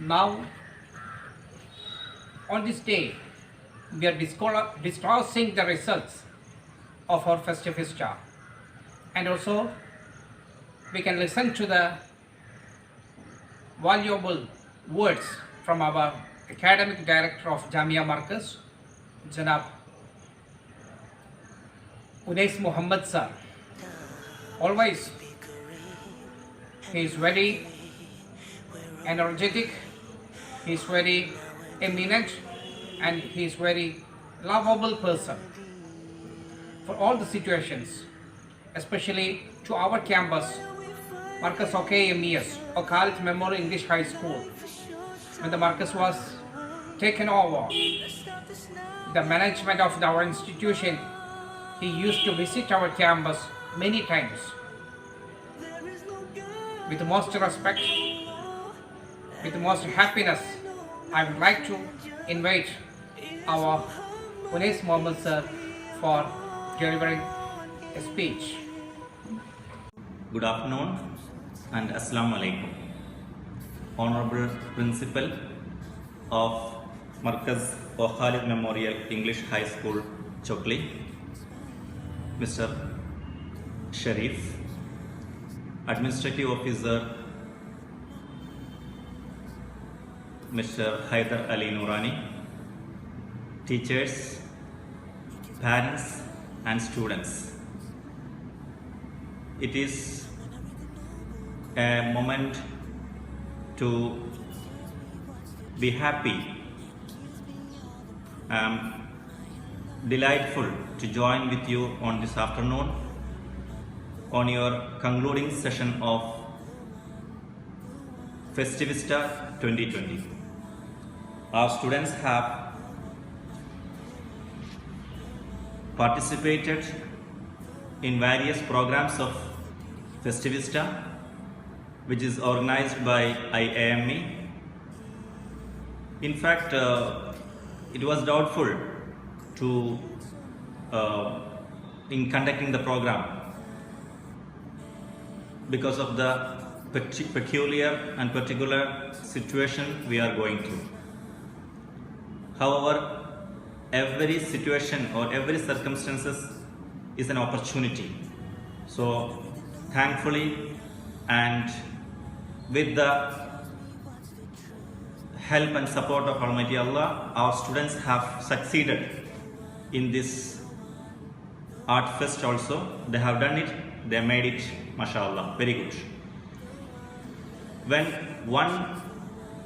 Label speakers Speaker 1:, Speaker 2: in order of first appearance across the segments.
Speaker 1: Now, on this day, we are discussing the results of our Festivista, and also we can listen to the valuable words from our academic director of Jamia Marcus, Janab Unais Muhammad sir. Always he is very energetic, he is very eminent, and he is very lovable person for all the situations, especially to our campus, Marcus OKMES, or Khalid Memorial English High School. When the Marcus was taken over, the management of our institution, he used to visit our campus many times. With the most respect, with the most happiness, I would like to invite our Unais Muhammad sir for delivering a speech.
Speaker 2: Good afternoon and Assalamu alaikum. Honorable Principal of Markaz Khalid Memorial English High School, Chokli, Mr. Sharif, Administrative Officer Mr. Haidar Ali Noorani, teachers, parents and students. It is a moment to be happy. I am delightful to join with you on this afternoon on your concluding session of Festivista 2020. Our students have participated in various programs of Festivista, which is organized by IAME. In fact, it was doubtful to in conducting the program because of the peculiar and particular situation we are going through. However, every situation or every circumstances is an opportunity. So thankfully and with the help and support of Almighty Allah, our students have succeeded in this art fest also. They have done it, they made it, mashallah, very good. When one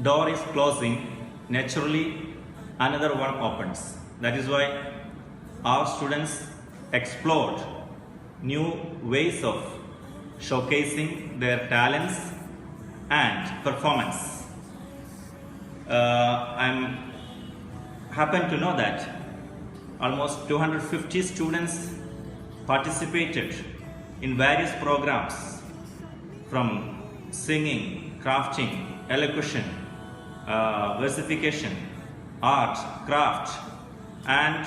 Speaker 2: door is closing, naturally another one opens. That is why our students explored new ways of showcasing their talents and performance. I happen to know that almost 250 students participated in various programs from singing, crafting, elocution, versification, art, craft, and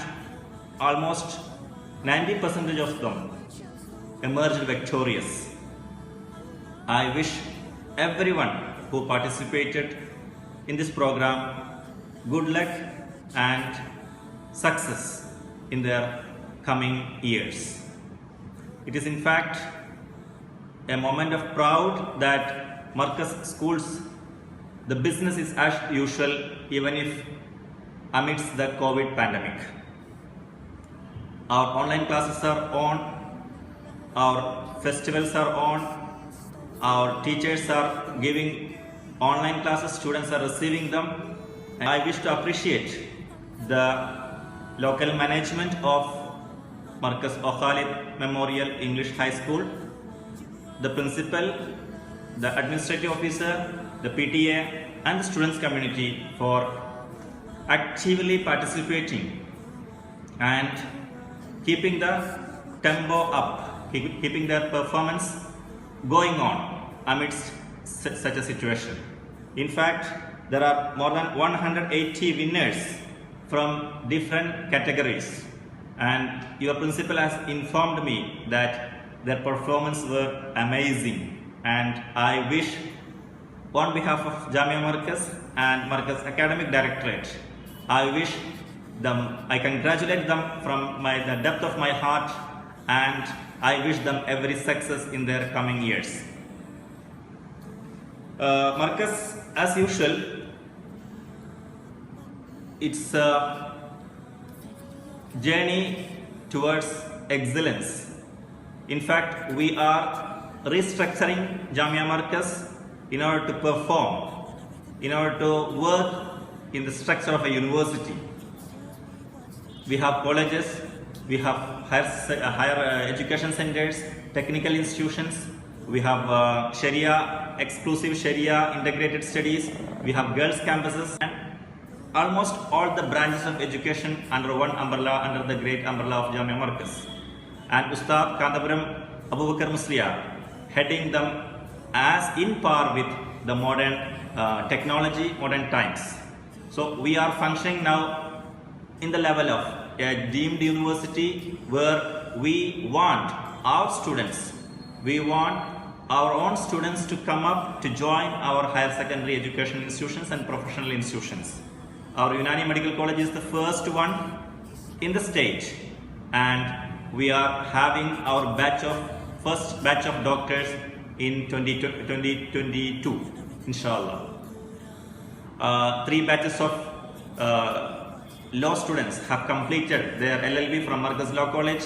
Speaker 2: almost 90% of them emerged victorious. I wish everyone who participated in this program good luck and success in their coming years. It is in fact a moment of pride that Marcus schools, the business is as usual even if amidst the COVID pandemic. Our online classes are on, our festivals are on, our teachers are giving online classes, students are receiving them. And I wish to appreciate the local management of Marcaz Khalid Memorial English High School, the principal, the administrative officer, the PTA and the students community for actively participating and keeping the tempo up, keeping their performance going on amidst such a situation. In fact, there are more than 180 winners from different categories, and your principal has informed me that their performance were amazing, and I wish on behalf of Jamia Markaz and Markaz Academic Directorate, I congratulate them from the depth of my heart, and I wish them every success in their coming years. Markaz, as usual, it's a journey towards excellence. In fact, we are restructuring Jamia Markaz in order to perform, in order to work in the structure of a university. We have colleges, we have higher education centers, technical institutions, we have Sharia, exclusive Sharia integrated studies, we have girls campuses, and almost all the branches of education under one umbrella, under the great umbrella of Jamia Markaz. And Ustad Kandapuram Abu Bakar Musliya heading them as in par with the modern technology, modern times. So we are functioning now in the level of a deemed university, where we want our students, we want our own students to come up to join our higher secondary education institutions and professional institutions. Our Unani Medical College is the first one in the state, and we are having our first batch of doctors in 2022, inshallah. 3 batches of law students have completed their LLB from Markaz Law College.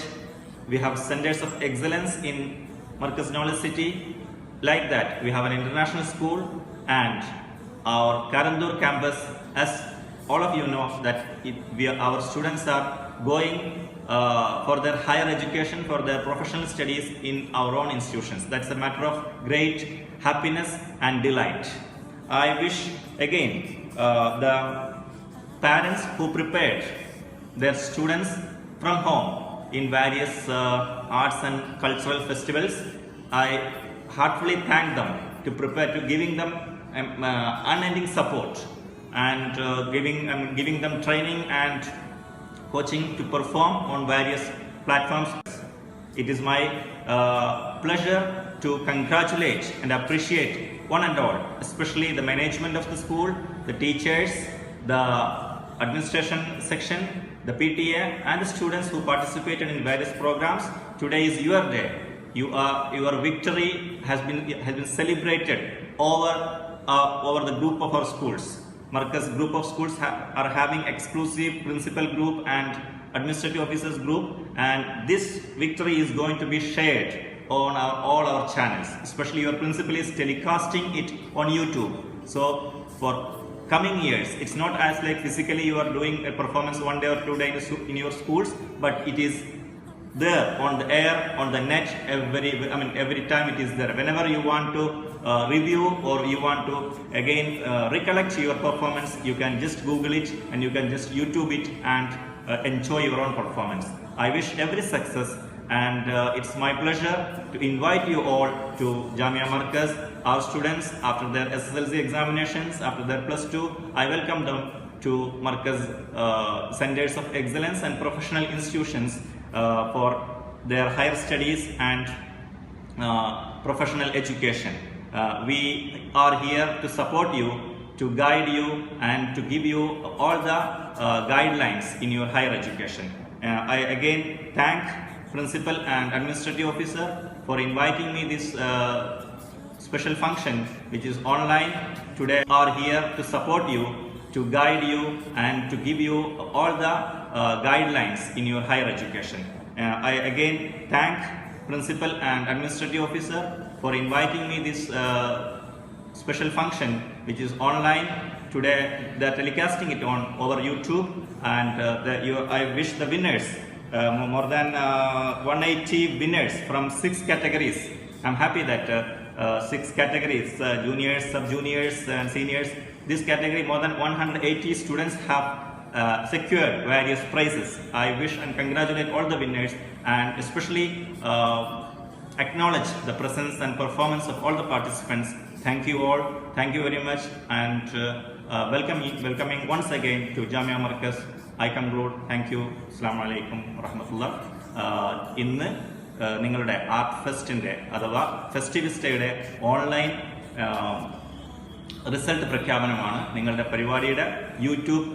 Speaker 2: We have centers of excellence in Markaz Knowledge City. Like that, we have an international school, and our Karandur campus, as all of you know, that our students are going for their higher education, for their professional studies in our own institutions. That's a matter of great happiness and delight. I wish again the parents who prepared their students from home in various arts and cultural festivals, I heartily thank them to giving them unending support, and giving them training and coaching to perform on various platforms. It is my pleasure to congratulate and appreciate one and all, especially the management of the school, the teachers, the administration section, the PTA, and the students who participated in various programs. Today is your day. Your victory has been celebrated over the group of our schools. Markaz group of schools are having exclusive principal group and administrative officers group, and this victory is going to be shared on all our channels. Especially your principal is telecasting it on YouTube. So for coming years, it's not as like physically you are doing a performance 1 day or 2 days in your schools, but it is there on the air, on the net, every time it is there. Whenever you want to review, or you want to again recollect your performance, you can just Google it and you can just YouTube it and enjoy your own performance. I wish every success, and it's my pleasure to invite you all to Jamia Markaz. Our students, after their SSLC examinations, after their +2, I welcome them to Markaz centers of excellence and professional institutions for their higher studies and professional education. We are here to support you, to guide you, and to give you all the guidelines in your higher education. I again thank Principal and Administrative Officer for inviting me this special function, which is online. Today are here to support you, to guide you, and to give you all the guidelines in your higher education. I again thank Principal and Administrative Officer for inviting me this special function, which is online. Today they are telecasting it over YouTube, and I wish the winners, more than 180 winners from 6 categories. I'm happy that 6 categories, juniors, sub-juniors, and seniors. This category, more than 180 students have secured various prizes. I wish and congratulate all the winners, and especially acknowledge the presence and performance of all the participants. Thank you all. Thank you very much, and welcoming once again to Jamia Markaz. I conclude. Thank you. Assalamu alaikum warahmatullah. ഇന്ന് നിങ്ങളുടെ art ഫെസ്റ്റിൻ്റെ അഥവാ ഫെസ്റ്റിവിസ്റ്റയുടെ online result പ്രഖ്യാപനമാണ്. നിങ്ങളുടെ പരിപാടിയുടെ YouTube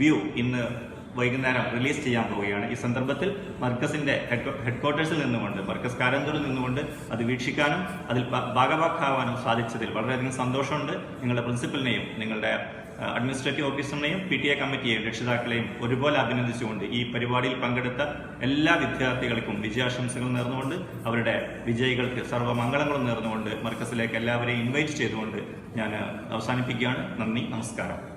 Speaker 2: view ഇന്ന് വൈകുന്നേരം release ചെയ്യാൻ പോവുകയാണ്. ഈ സന്ദർഭത്തിൽ മർക്കസിന്റെ ഹെഡ്ക്വാർട്ടേഴ്സിൽ നിന്നുകൊണ്ട്, മർക്കസ് കാരന്തൂരിൽ നിന്നുകൊണ്ട് അത് വീക്ഷിക്കാനും അതിൽ ഭാഗഭാക്കാവാനും സാധിച്ചതിൽ വളരെയധികം സന്തോഷമുണ്ട്. നിങ്ങളുടെ പ്രിൻസിപ്പലിനെയും നിങ്ങളുടെ അഡ്മിനിസ്ട്രേറ്റീവ് ഓഫീസറിനെയും PTA കമ്മിറ്റിയെയും രക്ഷിതാക്കളെയും ഒരുപോലെ അഭിനന്ദിച്ചുകൊണ്ട് ഈ പരിപാടിയിൽ പങ്കെടുത്ത എല്ലാ വിദ്യാർത്ഥികൾക്കും വിജയാശംസകൾ നേർന്നുകൊണ്ട്, അവരുടെ വിജയികൾക്ക് സർവ്വമംഗളങ്ങളും നേർന്നുകൊണ്ട് മർക്കസിലേക്ക് എല്ലാവരെയും ഇൻവൈറ്റ് ചെയ്തുകൊണ്ട് ഞാൻ അവസാനിപ്പിക്കുകയാണ്. നന്ദി, നമസ്കാരം.